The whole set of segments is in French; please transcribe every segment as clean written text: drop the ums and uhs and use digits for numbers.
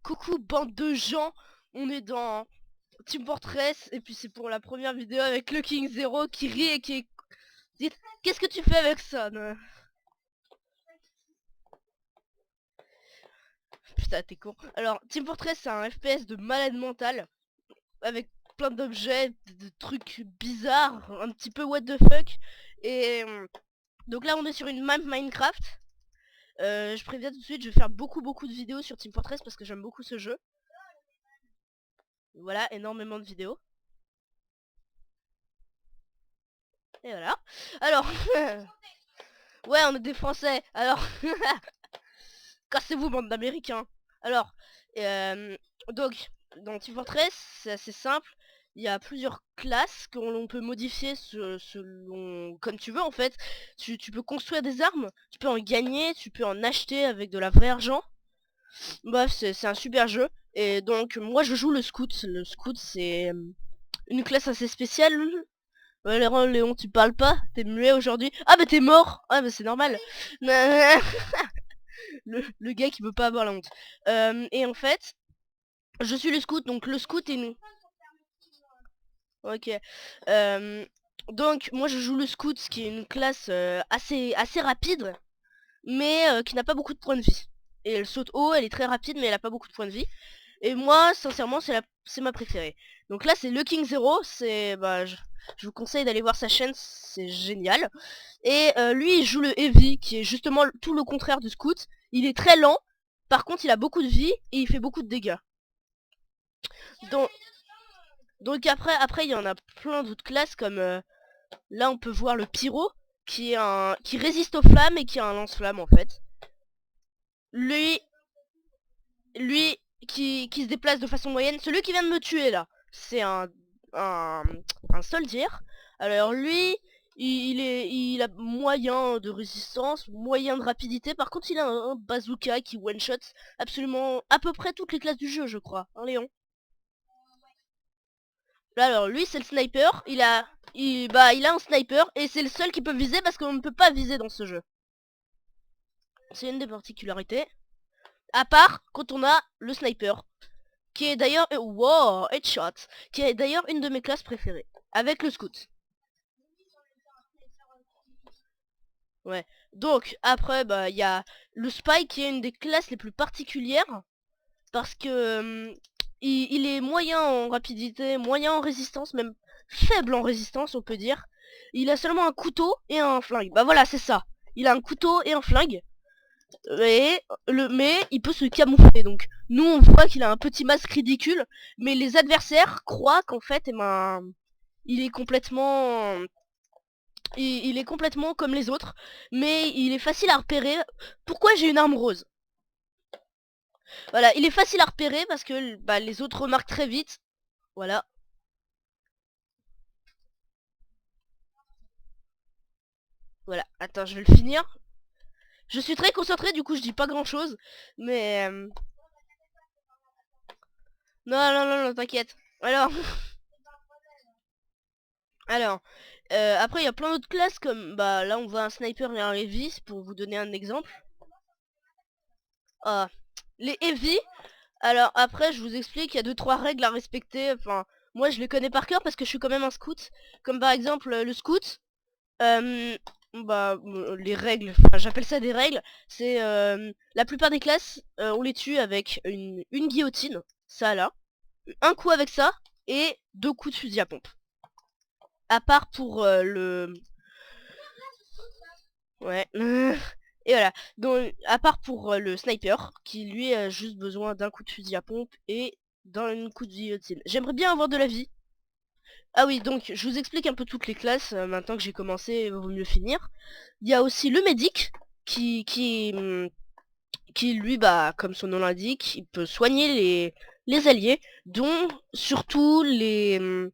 Coucou bande de gens, on est dans Team Fortress et puis c'est pour la première vidéo avec le King Zero qui rit et qui dit qu'est-ce que tu fais avec ça Putain t'es con. Alors Team Fortress c'est un FPS de malade mental avec plein d'objets, de trucs bizarres, un petit peu what the fuck. Et donc là on est sur une map Minecraft. Je préviens tout de suite, je vais faire beaucoup de vidéos sur Team Fortress parce que j'aime beaucoup ce jeu. Voilà, énormément de vidéos. Et voilà. Alors, ouais, on est des Français. Alors, cassez-vous, bande d'Américains. Alors, donc, dans Team Fortress, c'est assez simple. Il y a plusieurs classes qu'on peut modifier selon comme tu veux en fait. Tu peux construire des armes, tu peux en gagner, tu peux en acheter avec de la vraie argent. Bref, c'est un super jeu. Et donc, moi je joue le scout. Le scout, c'est une classe assez spéciale. Ouais, Léon, tu parles pas? T'es muet aujourd'hui? Ah bah t'es mort! Ah bah c'est normal. Le gars qui veut pas avoir la honte. Et en fait, je suis le scout, donc le scout est nous. Ok. Donc moi je joue le scout, qui est une classe assez rapide, mais qui n'a pas beaucoup de points de vie. Et elle saute haut, elle est très rapide, mais elle a pas beaucoup de points de vie. Et moi, sincèrement, c'est ma préférée. Donc là, c'est le King Zero. Je vous conseille d'aller voir sa chaîne, c'est génial. Et lui, il joue le Heavy, qui est justement tout le contraire du Scout. Il est très lent, par contre, il a beaucoup de vie et il fait beaucoup de dégâts. Donc, après, il y en a plein d'autres classes, comme là, on peut voir le Pyro, qui résiste aux flammes et qui a un lance-flamme en fait. Lui, qui se déplace de façon moyenne. Celui qui vient de me tuer là, c'est un soldier. Alors lui, il a moyen de résistance, moyen de rapidité. Par contre, il a un bazooka qui one-shot absolument à peu près toutes les classes du jeu, je crois. Hein, Léon? Là, alors lui, c'est le sniper. Il a un sniper et c'est le seul qui peut viser parce qu'on ne peut pas viser dans ce jeu. C'est une des particularités. À part quand on a le sniper, qui est d'ailleurs wow, headshot, qui est d'ailleurs une de mes classes préférées, avec le scout. Ouais. Donc après, bah il y a le spy qui est une des classes les plus particulières parce que il est moyen en rapidité, moyen en résistance, même faible en résistance, on peut dire. Il a seulement un couteau et un flingue. Bah voilà, c'est ça. Il a un couteau et un flingue. Mais il peut se camoufler, donc nous on voit qu'il a un petit masque ridicule, mais les adversaires croient qu'en fait, eh ben, il est complètement, il est complètement comme les autres, mais il est facile à repérer. Pourquoi j'ai une arme rose? Voilà, il est facile à repérer parce que bah, les autres remarquent très vite. Voilà. Voilà, attends, je vais le finir. Je suis très concentré, du coup je dis pas grand chose, mais non, t'inquiète. Alors, alors, après il y a plein d'autres classes comme bah là on voit un sniper et un heavy pour vous donner un exemple. Ah, les heavy. Alors après je vous explique, il y a 2-3 règles à respecter. Enfin, moi je les connais par cœur parce que je suis quand même un scout. Comme par exemple le scout. Les règles, enfin, j'appelle ça des règles. C'est la plupart des classes, on les tue avec une guillotine, ça là, un coup avec ça et 2 coups de fusil à pompe. À part pour ouais. Et voilà. Donc à part pour le sniper qui lui a juste besoin d'un coup de fusil à pompe et d'un coup de guillotine. J'aimerais bien avoir de la vie. Ah oui, donc je vous explique un peu toutes les classes maintenant que j'ai commencé, vaut mieux finir. Il y a aussi le médic qui lui, bah comme son nom l'indique, il peut soigner les alliés, dont surtout les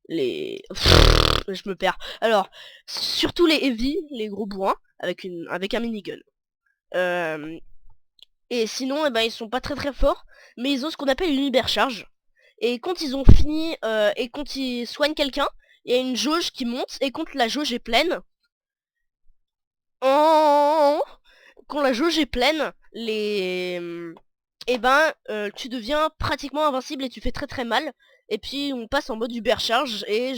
je me perds. Alors, surtout les heavy, les gros bourrins, avec un minigun. Euh, et sinon, eh ben, ils sont pas très forts, mais ils ont ce qu'on appelle une hypercharge. Et quand ils ont fini, et quand ils soignent quelqu'un, il y a une jauge qui monte, et quand la jauge est pleine, oh, quand la jauge est pleine, et ben tu deviens pratiquement invincible et tu fais très très mal. Et puis on passe en mode Ubercharge et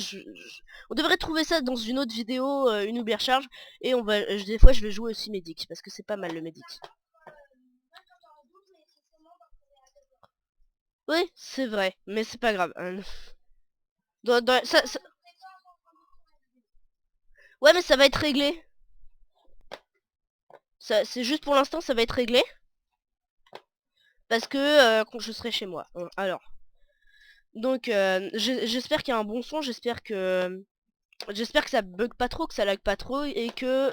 on devrait trouver ça dans une autre vidéo, une Ubercharge. Et des fois je vais jouer aussi Medic parce que c'est pas mal le Medic. Oui, c'est vrai, mais c'est pas grave. Ça... Ouais, mais ça va être réglé. C'est juste pour l'instant, ça va être réglé. Parce que quand je serai chez moi. Alors. Donc, j'espère qu'il y a un bon son. J'espère que ça bug pas trop, que ça lag pas trop. Et que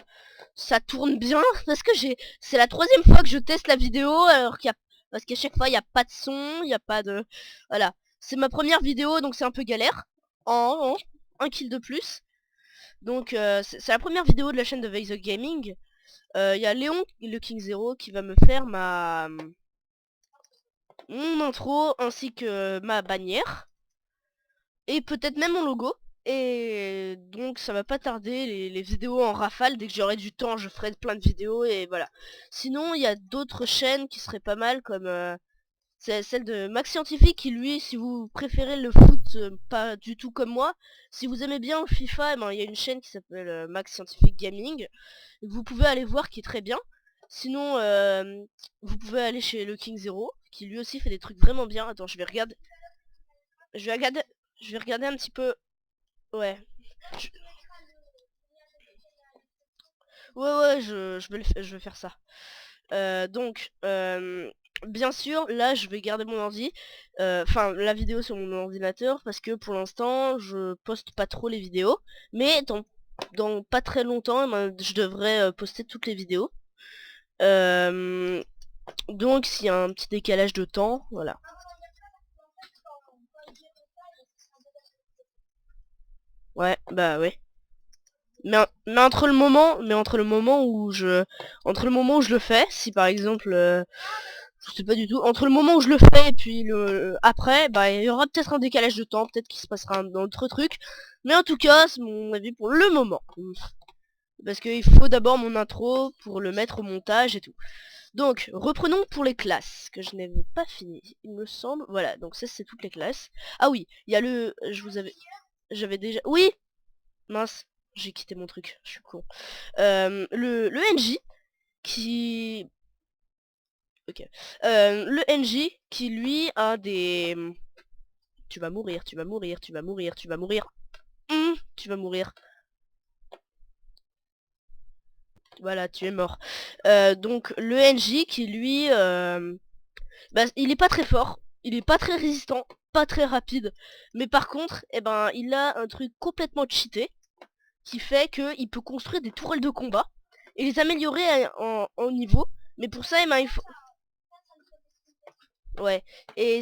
ça tourne bien. Parce que c'est la troisième fois que je teste la vidéo. Alors qu'il y a... Parce qu'à chaque fois, il n'y a pas de son. Il n'y a pas de... Voilà. C'est ma première vidéo, donc c'est un peu galère. En un kill de plus. Donc, c'est la première vidéo de la chaîne de Vase Gaming. Il y a Léon, le King Zero, qui va me faire mon intro ainsi que ma bannière. Et peut-être même mon logo. Et donc ça va pas tarder, les vidéos en rafale. Dès que j'aurai du temps, je ferai plein de vidéos et voilà. Sinon, il y a d'autres chaînes qui seraient pas mal, comme c'est celle de Max Scientifique, qui lui, si vous préférez le foot, pas du tout comme moi, si vous aimez bien le FIFA, eh ben, il y a une chaîne qui s'appelle Max Scientifique Gaming. Vous pouvez aller voir, qui est très bien. Sinon, vous pouvez aller chez le King Zero, qui lui aussi fait des trucs vraiment bien. Attends, je vais regarder. Je vais regarder. Je vais regarder un petit peu. Ouais. Je- Ouais, je vais faire ça. Donc, bien sûr, là, je vais garder mon ordi. Enfin, la vidéo sur mon ordinateur, parce que pour l'instant, je poste pas trop les vidéos. Mais dans pas très longtemps, eh ben, je devrais poster toutes les vidéos. Euh, donc, s'il y a un petit décalage de temps, voilà. Ouais, bah ouais. Mais entre le moment où je le fais, si par exemple, je sais pas du tout, entre le moment où je le fais et puis le après, bah il y aura peut-être un décalage de temps, peut-être qu'il se passera un autre truc. Mais en tout cas, c'est mon avis pour le moment. Parce qu'il faut d'abord mon intro pour le mettre au montage et tout. Donc, reprenons pour les classes, que je n'avais pas fini, il me semble. Voilà, donc ça c'est toutes les classes. Ah oui, il y a j'avais déjà... Oui. Mince, j'ai quitté mon truc, je suis con. Le NJ qui... Ok. Le NJ qui lui a des... Tu vas mourir, tu vas mourir, tu vas mourir, tu vas mourir. Tu vas mourir. Voilà, tu es mort. Donc le NJ qui lui... bah, il est pas très fort, il est pas très résistant, pas très rapide. Mais par contre, eh ben, il a un truc complètement cheaté qui fait qu'il peut construire des tourelles de combat et les améliorer en niveau. Mais pour ça, eh ben, il faut... Ouais. Et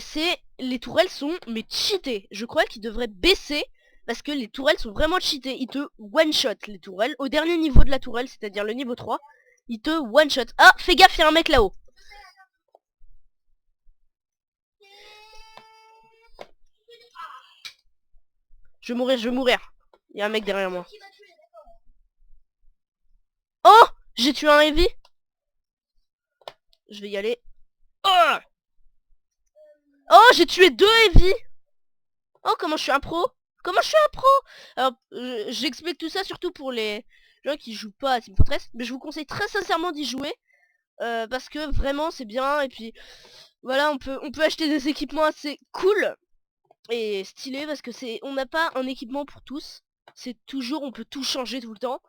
les tourelles sont mais cheatées. Je crois qu'ils devraient baisser parce que les tourelles sont vraiment cheatées. Ils te one-shot les tourelles. Au dernier niveau de la tourelle, c'est-à-dire le niveau 3, ils te one-shot. Ah, fais gaffe, il y a un mec là-haut. Je vais mourir, je vais mourir. Il y a un mec derrière moi. Oh, j'ai tué un heavy. Je vais y aller. Oh, oh, j'ai tué deux heavy. Oh, comment je suis un pro. Comment je suis un pro. Alors, j'explique tout ça surtout pour les gens qui jouent pas à Team Fortress. Mais je vous conseille très sincèrement d'y jouer. Parce que vraiment c'est bien. Et puis voilà, on peut acheter des équipements assez cool et stylés. Parce que on n'a pas un équipement pour tous. C'est toujours, on peut tout changer tout le temps.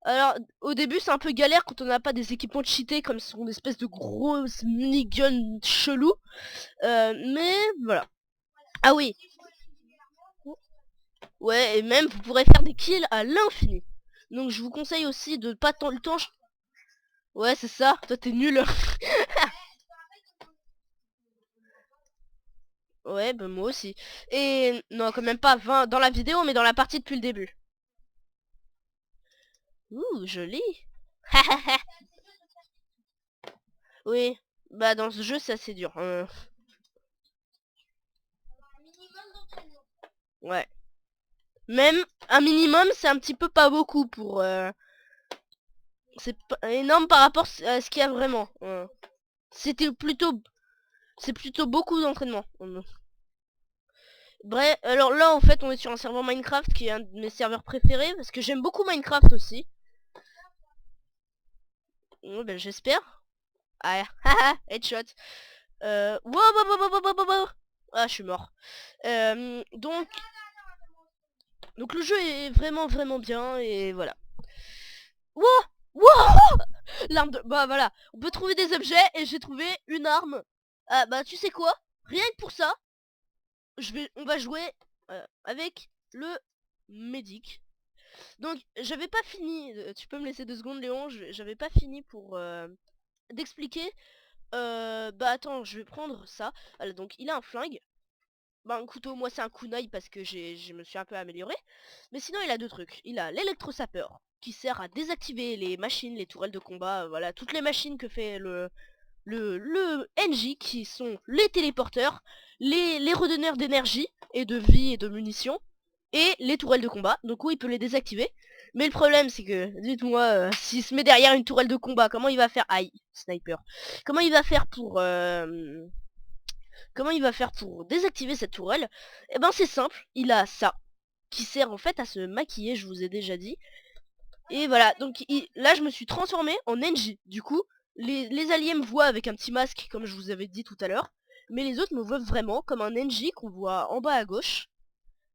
Alors au début c'est un peu galère quand on n'a pas des équipements cheatés comme ce sont des espèces de grosses miniguns chelous. Mais voilà. Ah oui. Ouais, et même vous pourrez faire des kills à l'infini. Donc je vous conseille aussi de pas tant le temps. Ouais, c'est ça. Toi t'es nul. Ouais, bah moi aussi. Et non, quand même pas 20 dans la vidéo, mais dans la partie depuis le début. Ouh, joli. Oui, bah dans ce jeu c'est assez dur. Ouais. Même un minimum, c'est un petit peu pas beaucoup pour... C'est pas énorme par rapport à ce qu'il y a vraiment. C'était plutôt... C'est plutôt beaucoup d'entraînement. Bref, alors là en fait on est sur un serveur Minecraft qui est un de mes serveurs préférés parce que j'aime beaucoup Minecraft aussi. Ouais, ben, j'espère. Ah, haha, headshot. Wow, wow, wow, wow, wow, wow, wow. Ah, je suis mort. Donc le jeu est vraiment vraiment bien et voilà. Wow, wow. L'arme de... Bah voilà, on peut trouver des objets et j'ai trouvé une arme. Ah bah tu sais quoi? Rien que pour ça, on va jouer avec le médic. Donc j'avais pas fini, tu peux me laisser 2 secondes Léon, j'avais pas fini pour d'expliquer. Bah attends, je vais prendre ça. Voilà, donc il a un flingue. Bah un couteau, moi c'est un kunai parce que je me suis un peu amélioré. Mais sinon il a 2 trucs. Il a l'électrosapeur qui sert à désactiver les machines, les tourelles de combat, voilà, toutes les machines que fait le NJ qui sont les téléporteurs, les redonneurs d'énergie et de vie et de munitions, et les tourelles de combat. Donc oui, il peut les désactiver. Mais le problème c'est que, dites-moi, s'il se met derrière une tourelle de combat, comment il va faire? Aïe, sniper. Comment il va faire pour... Comment il va faire pour désactiver cette tourelle? Eh ben c'est simple, il a ça, qui sert en fait à se maquiller, je vous ai déjà dit. Et voilà, donc là je me suis transformé en NJ. Du coup, les alliés me voient avec un petit masque, comme je vous avais dit tout à l'heure. Mais les autres me voient vraiment comme un NJ qu'on voit en bas à gauche.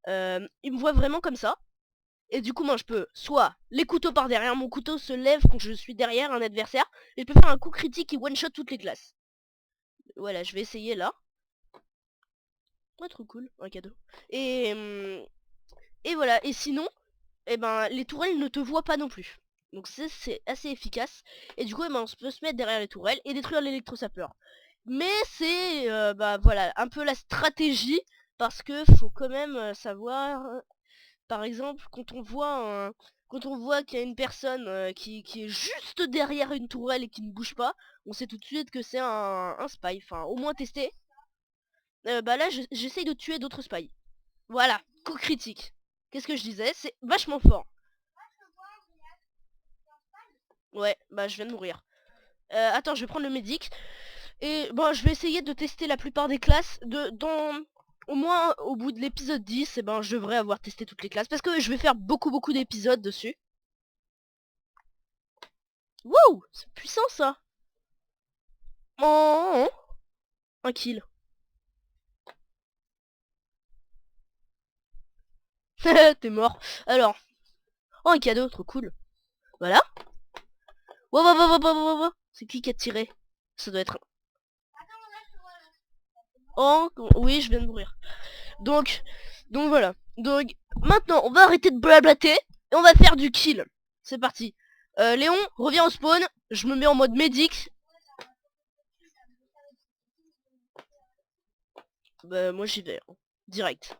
Ils me voient vraiment comme ça. Et du coup, moi je peux soit les couteaux par derrière, mon couteau se lève quand je suis derrière un adversaire. Et je peux faire un coup critique qui one-shot toutes les classes. Voilà, je vais essayer là. Ouais, trop cool, un cadeau. Et voilà, et sinon, eh ben, les tourelles ne te voient pas non plus. Donc c'est assez efficace. Et du coup, eh ben, on peut se mettre derrière les tourelles et détruire l'électrosapeur. Mais c'est, bah voilà, un peu la stratégie. Parce que faut quand même savoir, par exemple, quand on voit qu'il y a une personne qui est juste derrière une tourelle et qui ne bouge pas, on sait tout de suite que c'est un spy. Enfin, au moins testé. Bah là, j'essaye de tuer d'autres spies. Voilà, coup critique. Qu'est-ce que je disais? C'est vachement fort. Ouais, bah je viens de mourir. Attends, je vais prendre le médic. Et bon, je vais essayer de tester la plupart des classes. Au moins, au bout de l'épisode 10, et ben, je devrais avoir testé toutes les classes. Parce que je vais faire beaucoup d'épisodes dessus. Wow, c'est puissant ça. Oh, un kill. T'es mort. Alors, oh, un cadeau, trop cool. Voilà. Wow, wow, wow, wow, wow, wow, wow. C'est qui a tiré? Ça doit être... Oh, oui, je viens de mourir. Donc, voilà. Donc, maintenant, on va arrêter de blablater et on va faire du kill. C'est parti. Léon, reviens au spawn. Je me mets en mode médic. Bah, moi j'y vais. Hein. Direct.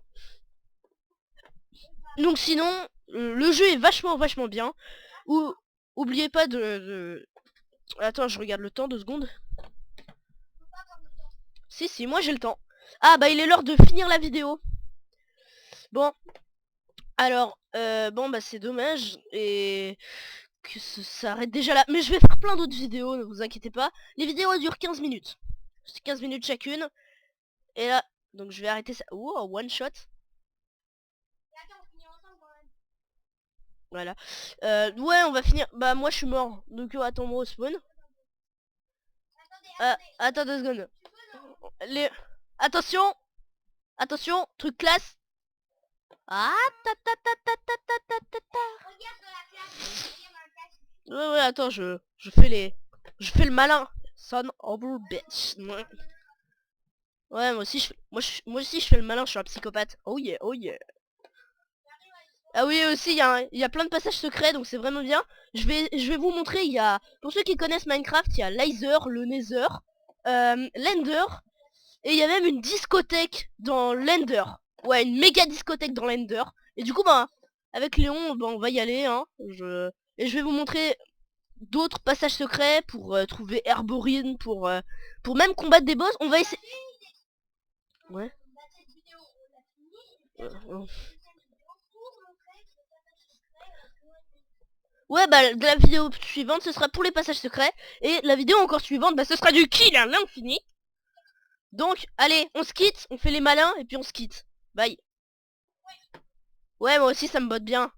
Donc sinon, le jeu est vachement bien. Ou, oubliez pas Attends, je regarde le temps, 2 secondes. Si, moi j'ai le temps. Ah bah il est l'heure de finir la vidéo. Bon, alors, bon bah c'est dommage. Et... que ça s'arrête déjà là. Mais je vais faire plein d'autres vidéos, ne vous inquiétez pas. Les vidéos durent 15 minutes. C'est 15 minutes chacune. Et là, donc je vais arrêter ça. Oh, one shot. Voilà. Ouais, on va finir. Bah moi je suis mort. Donc attends-moi au spawn. Attends 2 secondes. Les... Attention. Attention, truc classe. Ah, ta ta ta ta ta ta ta ta ta. Ouais, attends, je fais les... Je fais le malin. Son of a bitch. Ouais, moi aussi, moi aussi je fais le malin, je suis un psychopathe. Oh yeah, oh yeah. Ah oui, aussi, il y a plein de passages secrets, donc c'est vraiment bien. Je vais vous montrer, il y a... Pour ceux qui connaissent Minecraft, il y a Lizer, le Nether, l'Ender, et il y a même une discothèque dans l'Ender. Ouais, une méga discothèque dans l'Ender. Et du coup, bah, avec Léon, bah, on va y aller, hein. Et je vais vous montrer d'autres passages secrets pour trouver Herborine, pour même combattre des boss. On va essayer... Ouais. Euh, Ouais, bah la vidéo suivante, ce sera pour les passages secrets. Et la vidéo encore suivante, bah ce sera du kill à l'infini. Donc, allez, on se quitte, on fait les malins, et puis on se quitte. Bye. Ouais, moi aussi, ça me botte bien.